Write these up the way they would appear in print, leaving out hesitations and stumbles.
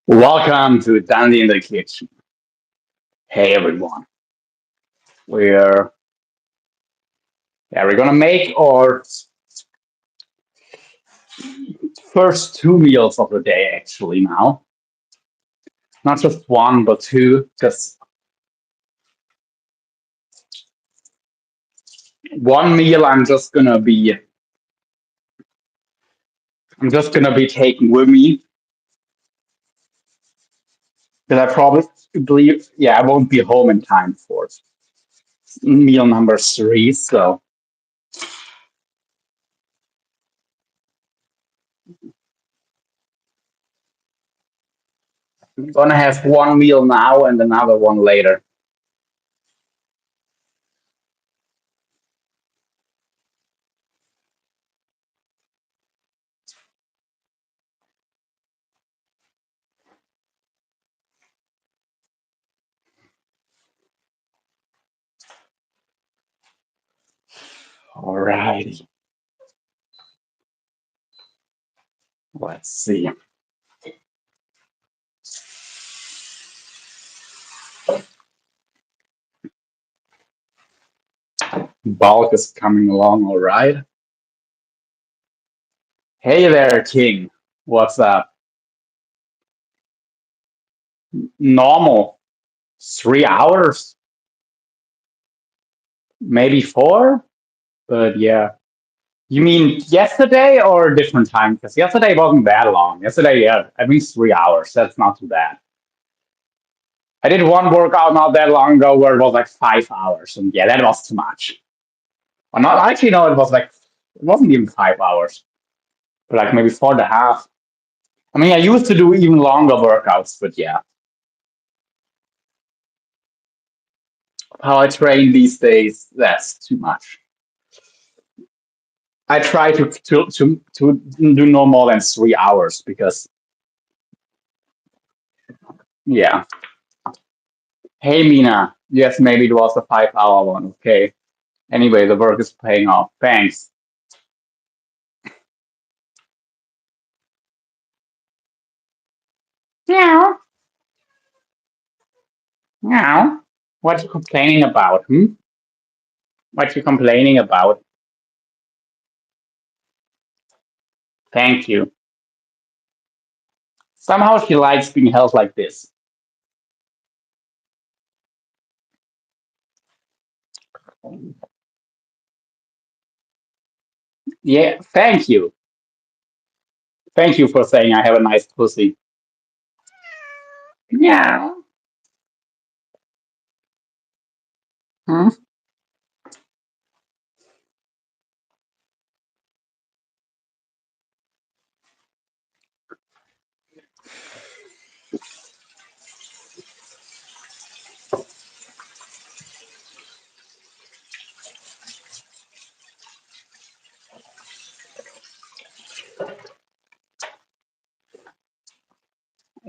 Welcome to Dundee in the Kitchen. Hey everyone, we're we're gonna make our first two meals of the day actually now. Not just one, but two. Because one meal I'm just gonna be taking with me because I probably believe I won't be home in time for meal number three. So I'm gonna have one meal now and another one later. Alrighty, let's see. Bulk is coming along all right. Hey there, King. What's up? Normal. 3 hours, maybe four. But yeah, you mean yesterday or a different time? Because yesterday wasn't that long. Yesterday, yeah, at least 3 hours. That's not too bad. I did one workout not that long ago where it was like 5 hours, and yeah, that was too much. Or not actually, no, it wasn't even 5 hours, but like maybe 4.5. I mean, I used to do even longer workouts, but yeah, how I train these days, that's too much. I try to do no more than 3 hours because yeah. Hey Mina, yes, maybe it was a 5 hour one. Okay. Anyway, the work is paying off. Thanks. Meow. Meow. What you complaining about? Hmm? What you complaining about? Thank you. Somehow she likes being held like this. Yeah, thank you. Thank you for saying I have a nice pussy. Meow. Hmm?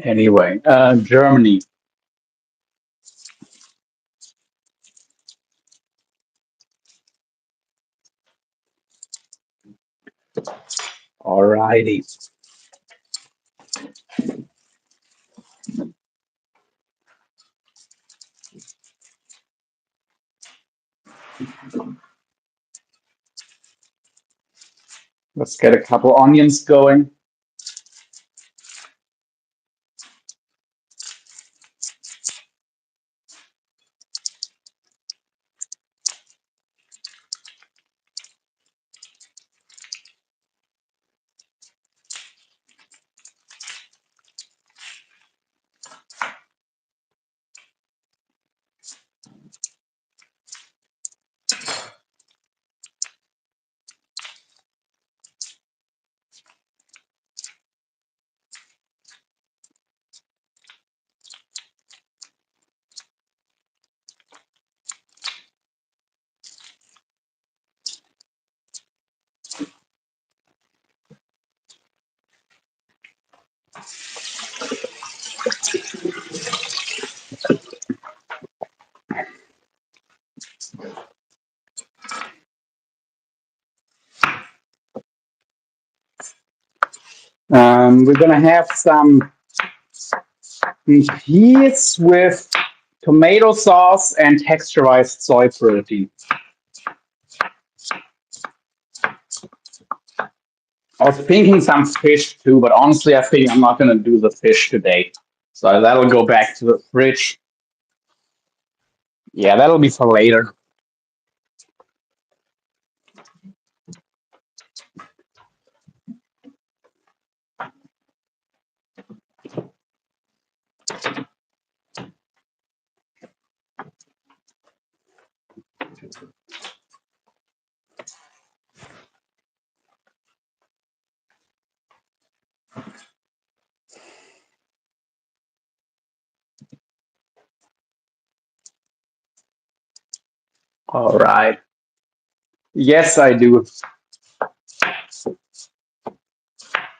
Anyway, Germany. Alrighty. Let's get a couple onions going. We're gonna have some Cheese with tomato sauce and texturized soy protein. I was thinking some fish too, but honestly, I think I'm not gonna do the fish today. So that'll go back to the fridge. Yeah, that'll be for later. All right. Yes, I do.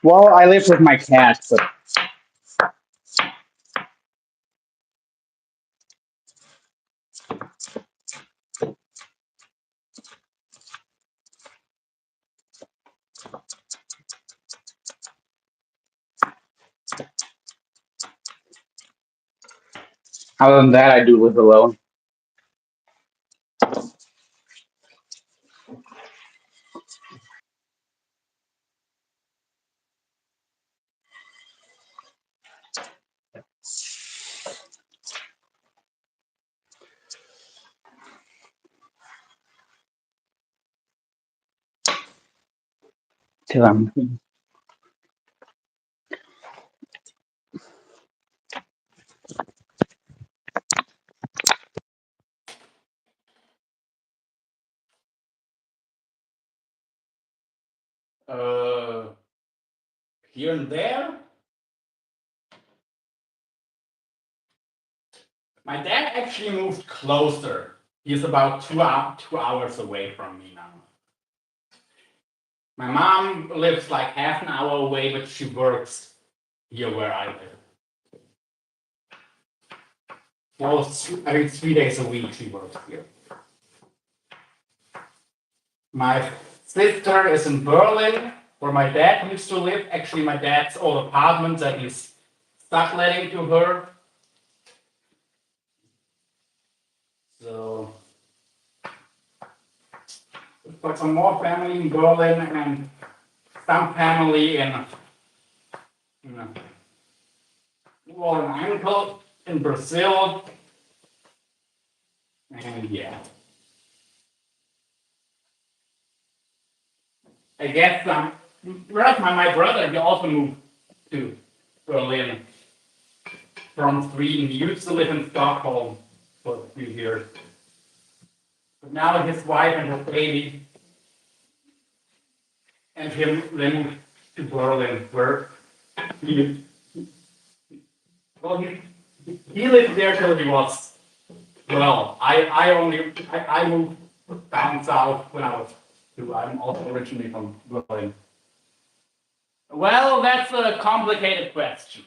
Well, I live with my cat, but other than that, I do live alone. Till I'm Uh, Here and there. My dad actually moved closer. He's about 2 hours away from me now. My mom lives like half an hour away, but she works here where I live. Well, I think 3 days a week she works here. My sister is in Berlin, where my dad used to live. Actually, my dad's old apartment that he's subletting to her. So, we've got some more family in Berlin and some family in well, an uncle in Brazil. And yeah, I guess right, my brother, he also moved to Berlin from Sweden. He used to live in Stockholm for a few years. But now his wife and his baby and him moved to Berlin, where he, well, he lived there till he was, well, I moved down south when I was two. I'm also originally from Berlin. Well, that's a complicated question.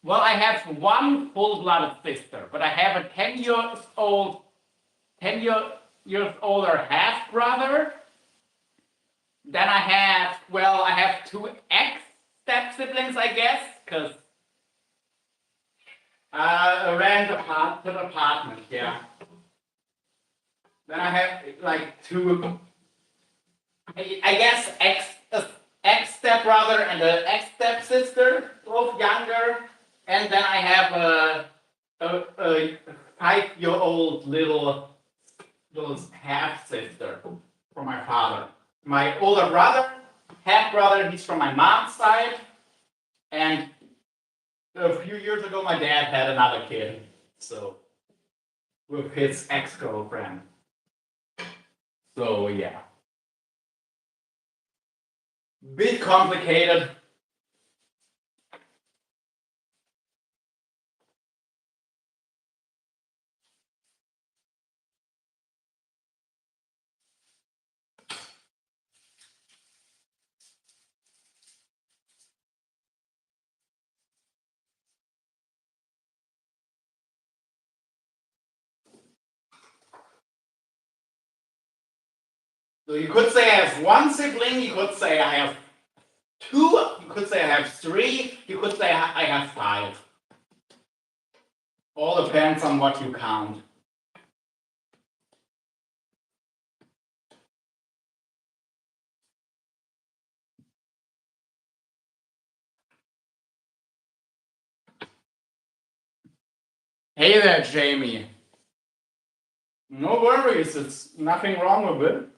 Well, I have one full-blooded sister, but I have a 10 years older half brother. Then I have two ex step siblings, I guess, because I ran to the apartment, yeah. Then I have like two, I guess, ex step brother and an ex step sister, both younger. And then I have a 5-year-old little half sister from my father. My older brother, half brother, he's from my mom's side. And a few years ago, my dad had another kid. So, with his ex girlfriend. So, yeah. Bit complicated. So, you could say I have one sibling, you could say I have two, you could say I have three, you could say I have five. All depends on what you count. Hey there, Jamie. No worries, it's nothing wrong with it.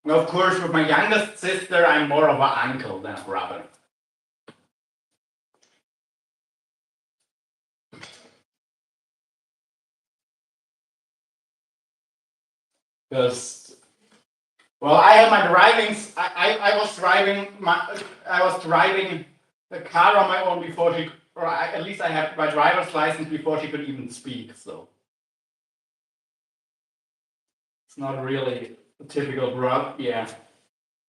Of course, with my youngest sister, I'm more of an uncle than a brother. Because, well, I had my driving. I was driving the car on my own before she, at least I had my driver's license before she could even speak. So it's not really a typical brother. Yeah,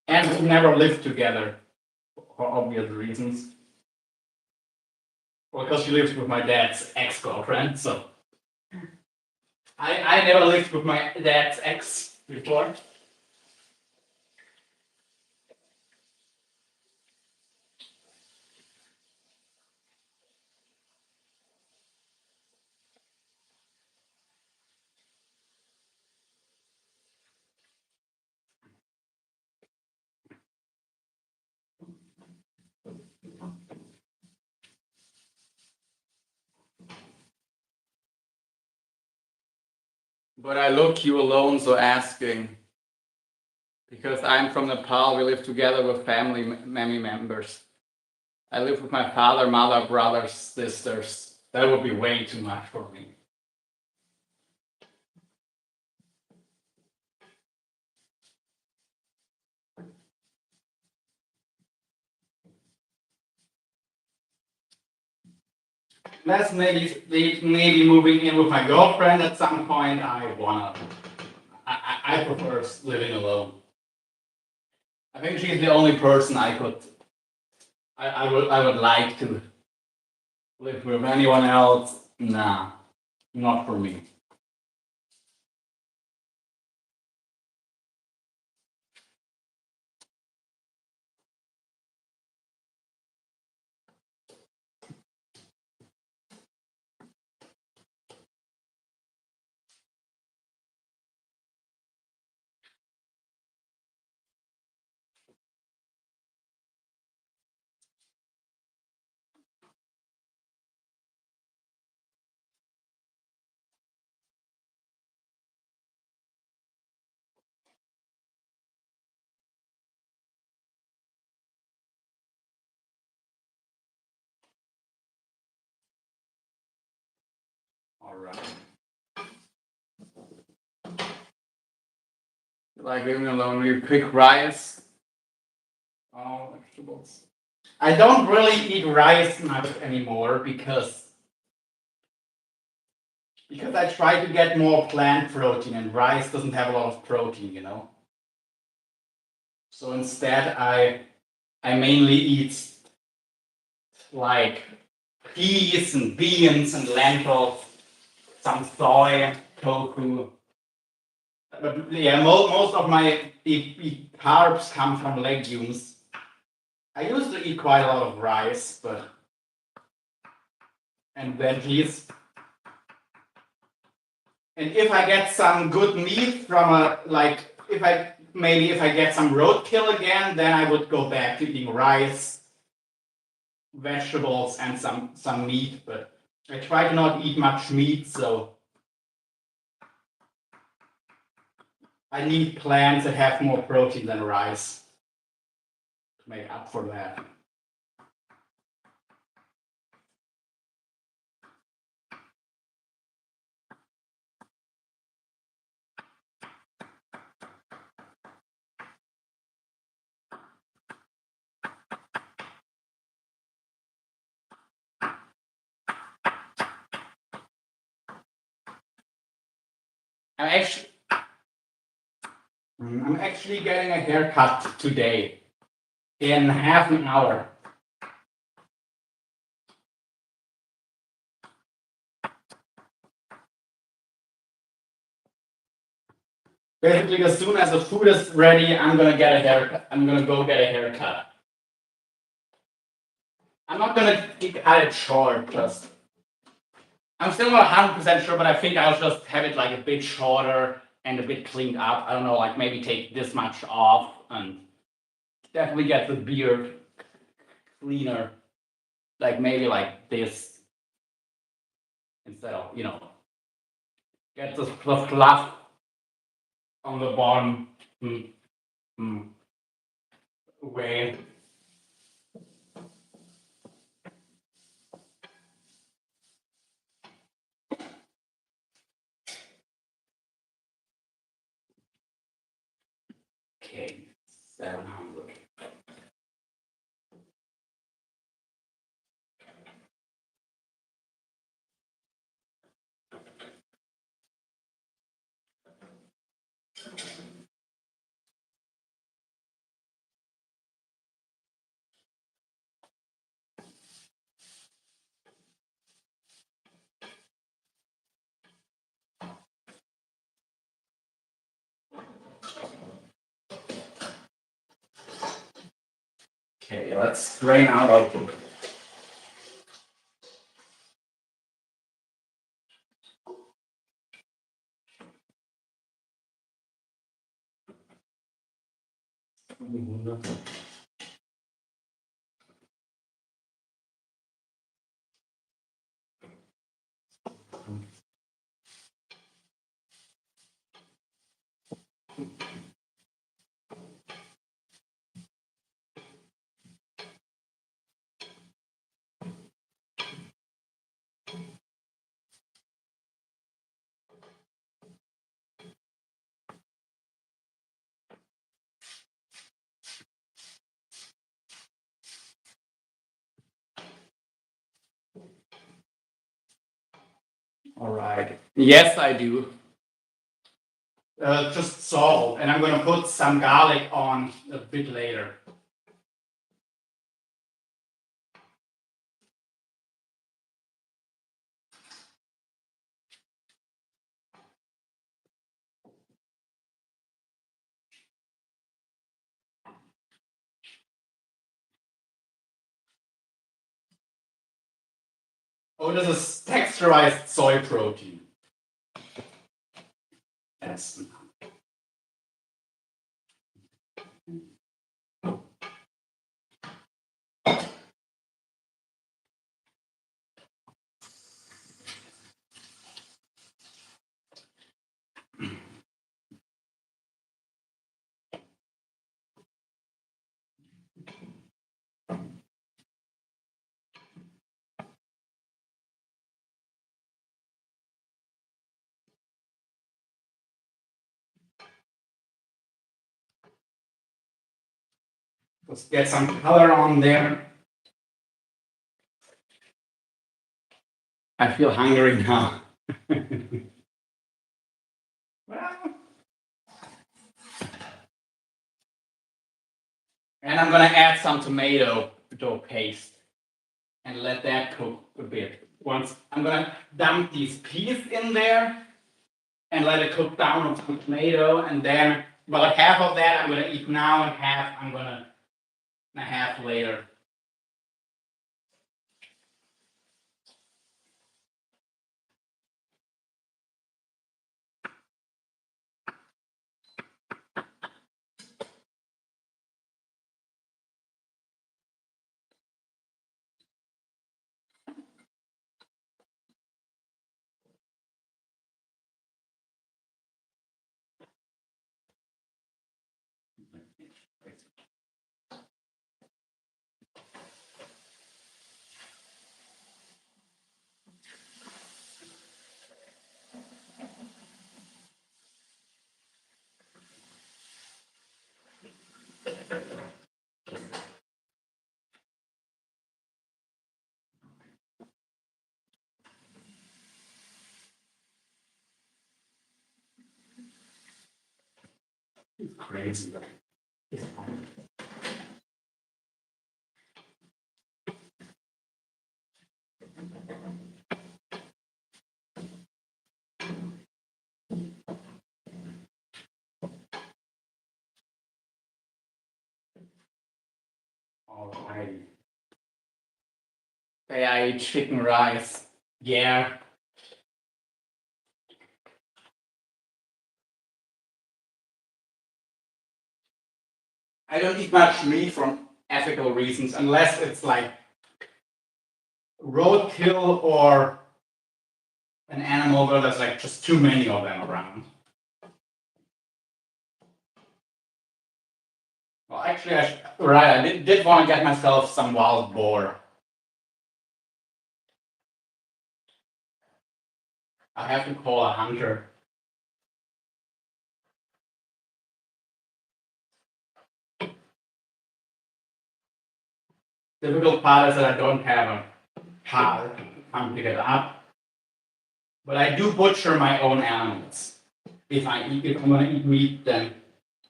and we never lived together for obvious reasons. Well, because she lives with my dad's ex-girlfriend, so I never lived with my dad's ex before. But I look you alone, so asking. Because I'm from Nepal, we live together with family, many members. I live with my father, mother, brothers, sisters. That would be way too much for me. That's maybe moving in with my girlfriend at some point. I prefer living alone. I think she's the only person I would like to live with. Anyone else? Nah, not for me. All right. Like living alone, you pick rice. Oh, vegetables. I don't really eat rice much anymore because I try to get more plant protein, and rice doesn't have a lot of protein, you know. So instead, I mainly eat like peas and beans and lentils, some soy, tofu. But yeah, most of my carbs come from legumes. I used to eat quite a lot of rice, and veggies. And if I get some good meat from if I get some roadkill again, then I would go back to eating rice, vegetables, and some meat. But I try to not eat much meat, so I need plants that have more protein than rice to make up for that. I'm actually I'm actually getting a haircut today in half an hour. Basically, as soon as the food is ready, I'm gonna get a haircut. I'm gonna go get a haircut. I'm not gonna cut it short because I'm still not 100% sure, but I think I'll just have it like a bit shorter and a bit cleaned up. I don't know, like maybe take this much off and definitely get the beard cleaner. Like maybe like this instead of, get the fluff on the bottom way. Okay, 700. Okay, let's drain out our food. All right. Yes, I do. Just salt, and I'm gonna put some garlic on a bit later. Oh, this is texturized soy protein. Yes. Let's get some color on there. I feel hungry now. Well, and I'm gonna add some tomato paste and let that cook a bit. Once I'm gonna dump these peas in there and let it cook down with some tomato, and then about half of that I'm gonna eat now, and half I'm gonna have later. It's crazy. It's Alrighty. Okay, I eat chicken rice. Yeah. I don't eat much meat from ethical reasons, unless it's like roadkill or an animal where there's like just too many of them around. Well, actually, I did want to get myself some wild boar. I have to call a hunter. Difficult part is that I don't have a car to pick it up, but I do butcher my own animals. If I'm going to eat meat, then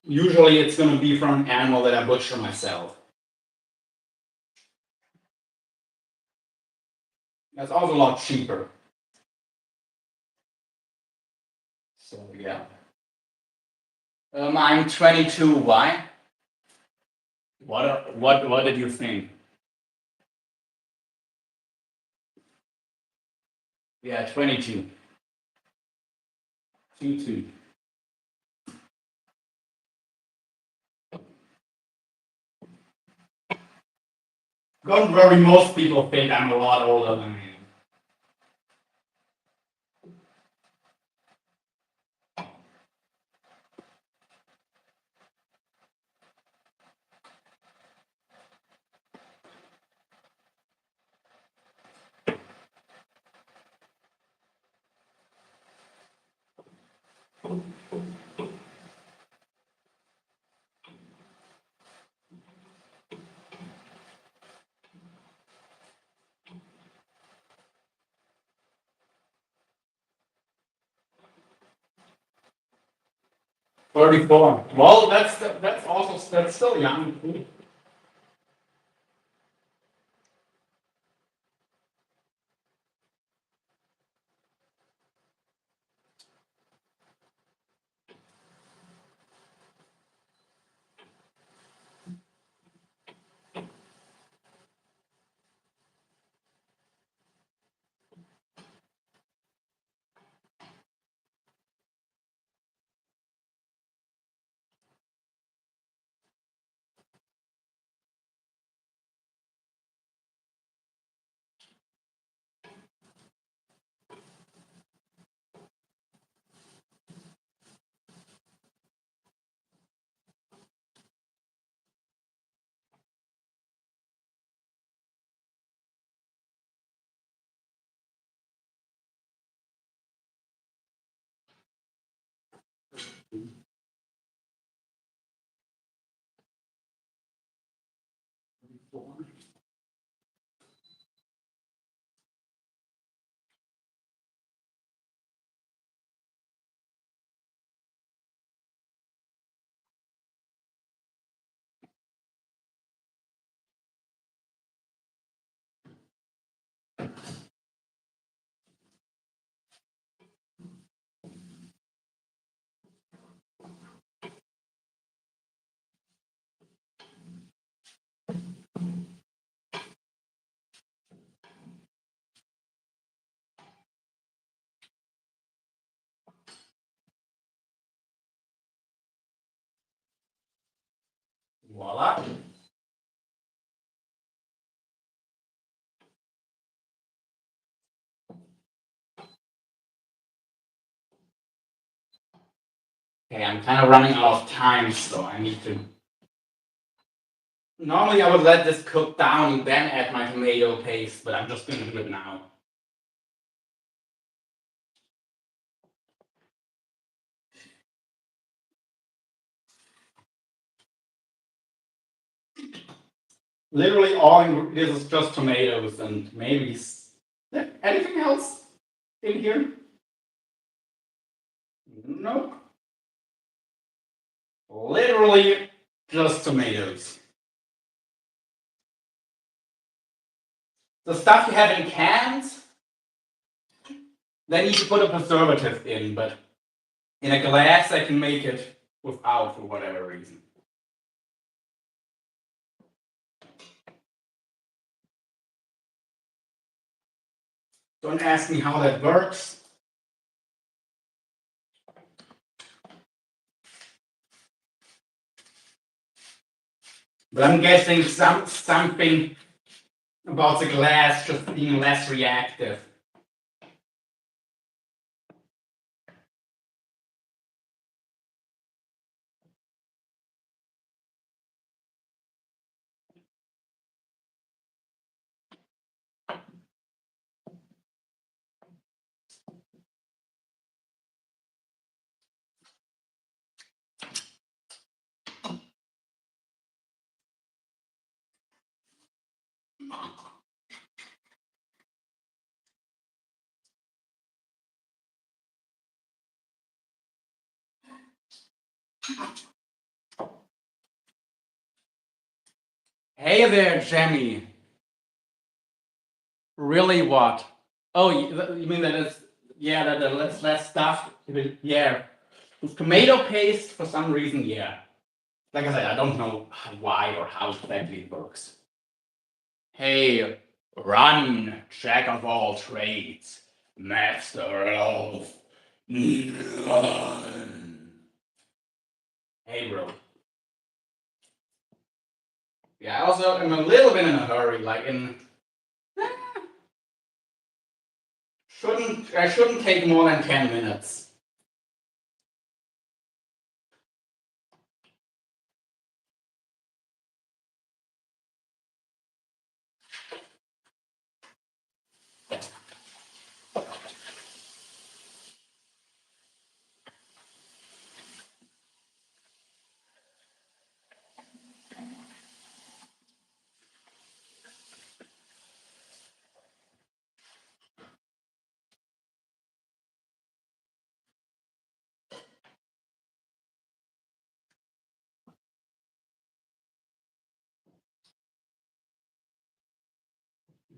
usually it's going to be from an animal that I butcher myself. That's also a lot cheaper. So yeah. I'm 22. Why? What did you think? Yeah, 22. 2. Don't worry, most people think I'm a lot older than me. $34. Well, that's still young. Voila. Okay, I'm kind of running out of time, so I need to. Normally, I would let this cook down and then add my tomato paste, but I'm just going to do it now. Literally, this is just tomatoes and maybe. Anything else in here? Nope. Literally just tomatoes. The stuff you have in cans, they need to put a preservative in, but in a glass, I can make it without for whatever reason. Don't ask me how that works. But I'm guessing something about the glass just being less reactive. Hey there, Jenny. Really what? Oh, you mean that it's, yeah, that less stuff? Yeah. With tomato paste, for some reason, yeah. Like I said, I don't know why or how exactly it works. Hey, run, jack of all trades, master of none. Hey, bro. Yeah, I also am a little bit in a hurry, like shouldn't take more than 10 minutes.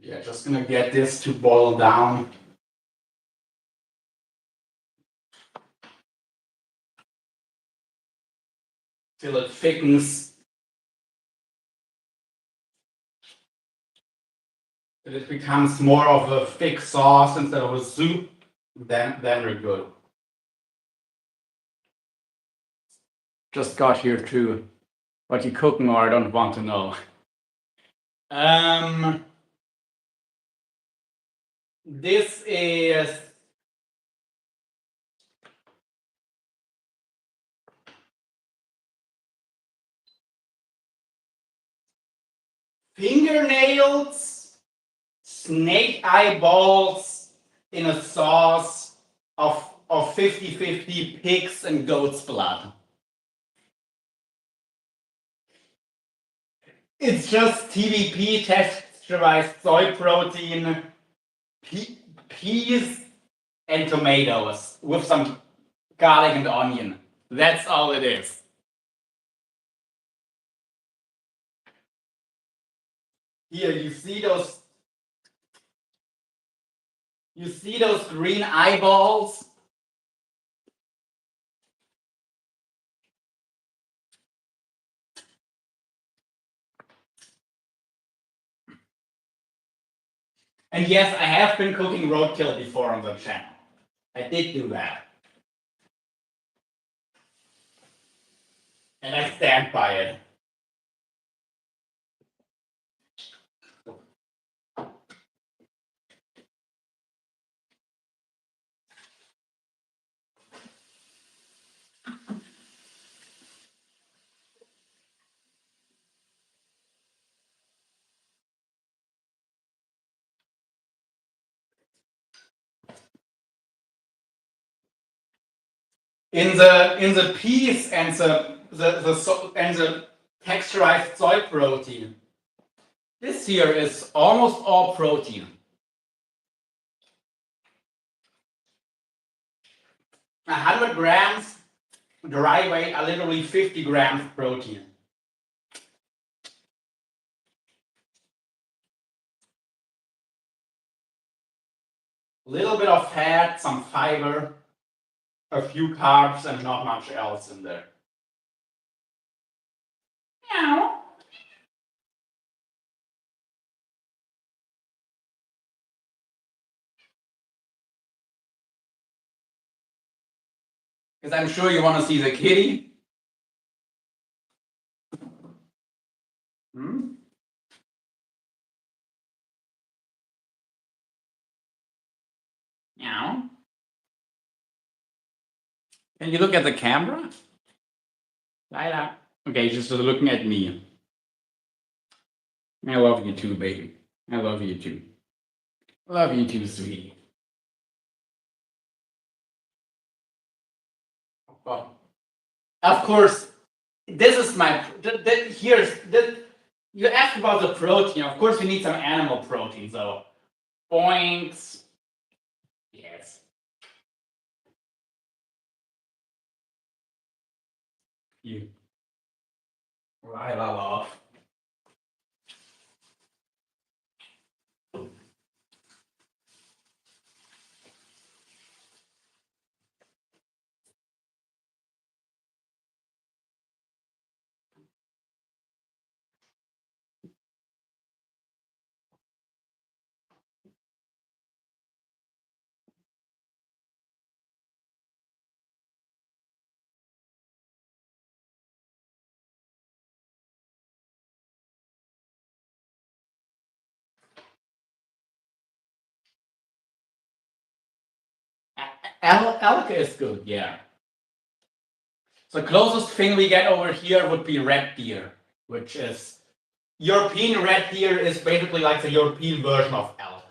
Yeah, just gonna get this to boil down. Till it thickens. Till it becomes more of a thick sauce instead of a soup. Then we're good. Just got here too. What you cooking or I don't want to know. This is fingernails, snake eyeballs in a sauce of 50-50 pigs and goat's blood. It's just TVP, texturized soy protein, peas, and tomatoes with some garlic and onion. That's all it is. Here, you see those green eyeballs? And yes, I have been cooking roadkill before on the channel. I did do that. And I stand by it. In the peas and the texturized soy protein, this here is almost all protein. 100 grams dry weight are literally 50 grams protein. A little bit of fat, some fiber, a few carbs, and not much else in there. Meow. Because I'm sure you want to see the kitty. Hmm? Meow. Can you look at the camera? Lila. Okay, just looking at me. I love you too, baby. I love you too. Love you too, sweetie. Well, of course, this is my. You asked about the protein. Of course, we need some animal protein. So, points. Yes. You. Lila love. Elk is good, yeah. The closest thing we get over here would be red deer, which is European red deer is basically like the European version of elk.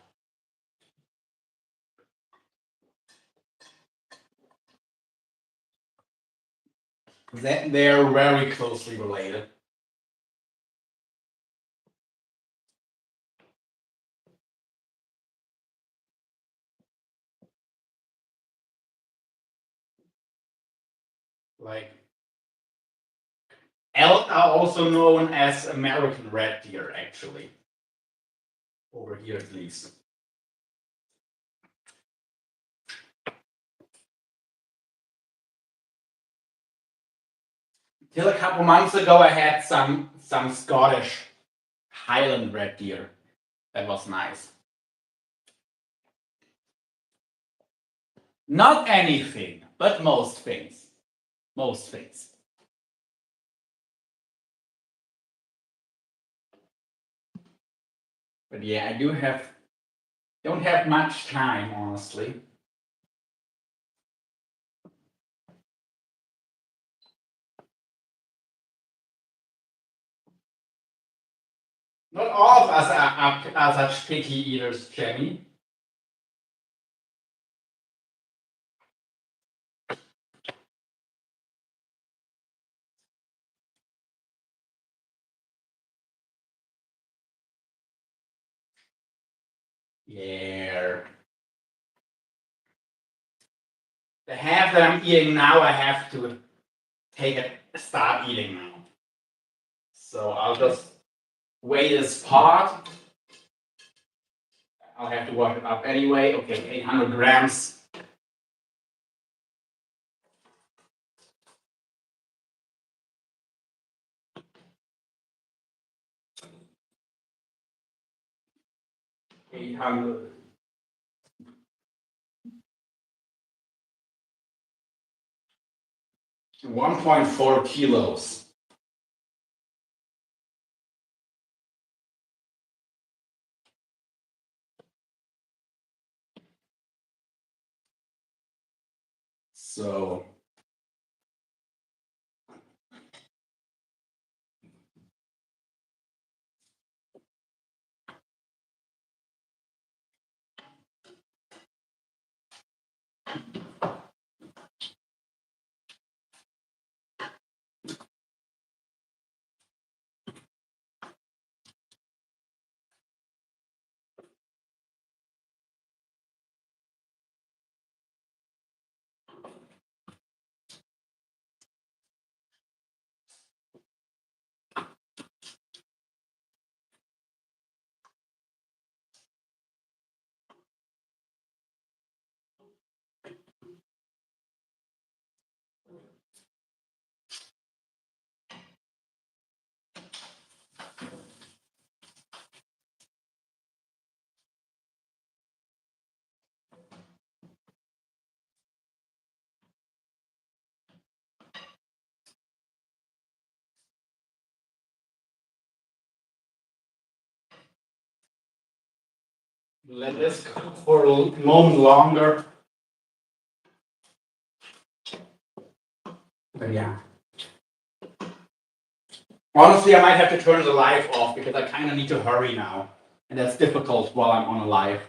They're very closely related. Like elk are also known as American red deer, actually. Over here at least. Till a couple months ago, I had some Scottish Highland red deer. That was nice. Not anything, but most things. Most things. But yeah, I don't have much time, honestly. Not all of us are such picky eaters, Jenny. Yeah. The half that I'm eating now, I have to start eating now. So I'll just weigh this pot. I'll have to wash it up anyway. Okay, 800 grams. $800. 1.4 kilos. So let this cook for a moment longer. But yeah. Honestly, I might have to turn the live off because I kind of need to hurry now. And that's difficult while I'm on a live.